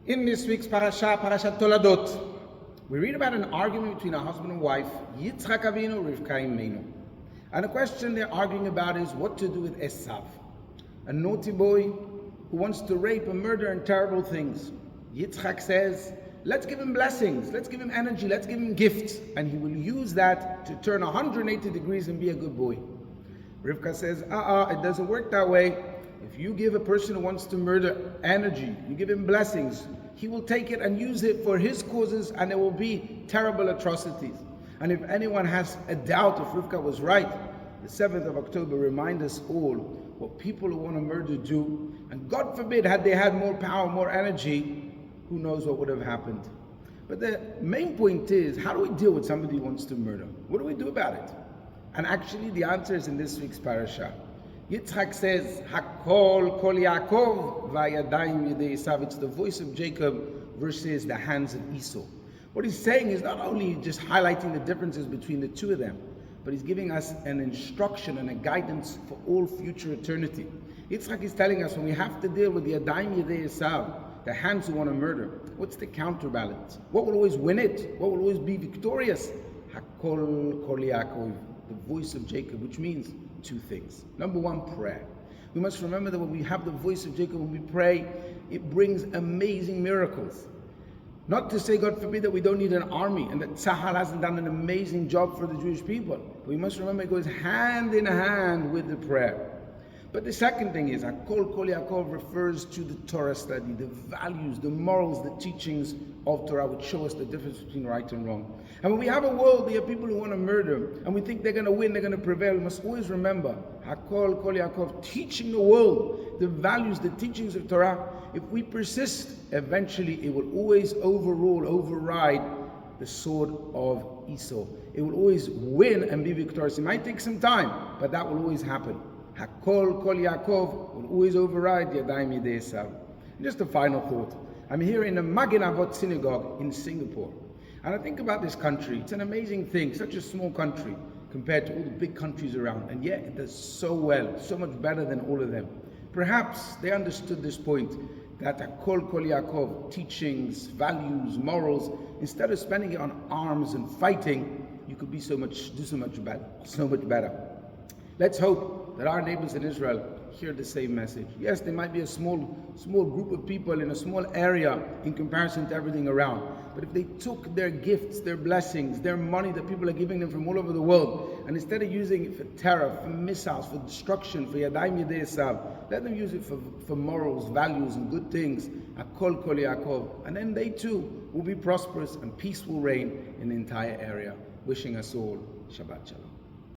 In this week's Parashat Toladot, we read about an argument between a husband and wife, Yitzchak Avinu, Rivka Imenu. And the question they're arguing about is what to do with Esav, a naughty boy who wants to rape and murder and terrible things. Yitzchak says, let's give him blessings, let's give him energy, let's give him gifts, and he will use that to turn 180 degrees and be a good boy. Rivka says, it doesn't work that way. If you give a person who wants to murder energy, you give him blessings, he will take it and use it for his causes, and there will be terrible atrocities. And if anyone has a doubt if Rivka was right, the 7th of October reminds us all what people who want to murder do. And God forbid, had they had more power, more energy, who knows what would have happened. But the main point is, how do we deal with somebody who wants to murder? What do we do about it? And actually the answer is in this week's parasha. Yitzchak says, Hakol Kol Yaakov Vayadayim Yedei Esav. It's the voice of Jacob versus the hands of Esau. What he's saying is not only just highlighting the differences between the two of them, but he's giving us an instruction and a guidance for all future eternity. Yitzchak is telling us when we have to deal with the Yadayim Yedei Esav, the hands who want to murder, what's the counterbalance? What will always win it? What will always be victorious? Hakol Kol Yaakov, the voice of Jacob, which means two things. Number one, prayer. We must remember that when we have the voice of Jacob, when we pray, it brings amazing miracles. Not to say, God forbid, that we don't need an army and that Tzahal hasn't done an amazing job for the Jewish people. But we must remember it goes hand in hand with the prayer. But the second thing is, Hakol Kol Yaakov refers to the Torah study, the values, the morals, the teachings of Torah, which show us the difference between right and wrong. And when we have a world, there are people who want to murder, and we think they're going to win, they're going to prevail, we must always remember, Hakol Kol Yaakov, teaching the world the values, the teachings of Torah. If we persist, eventually it will always override the sword of Esau. It will always win and be victorious. It might take some time, but that will always happen. Hakol Kol Yaakov will always override Yadayim Yedei Esav. Just a final thought. I'm here in the Magen Avot synagogue in Singapore. And I think about this country. It's an amazing thing, such a small country compared to all the big countries around. And yet it does so well, so much better than all of them. Perhaps they understood this point, that Hakol Kol Yaakov, teachings, values, morals, instead of spending it on arms and fighting, you could do so much better. Let's hope that our neighbors in Israel hear the same message. Yes, there might be a small group of people in a small area in comparison to everything around. But if they took their gifts, their blessings, their money that people are giving them from all over the world, and instead of using it for terror, for missiles, for destruction, for Yadayim Yedei Esav, let them use it for morals, values, and good things. Hakol Kol Yaakov. And then they too will be prosperous and peace will reign in the entire area. Wishing us all Shabbat Shalom.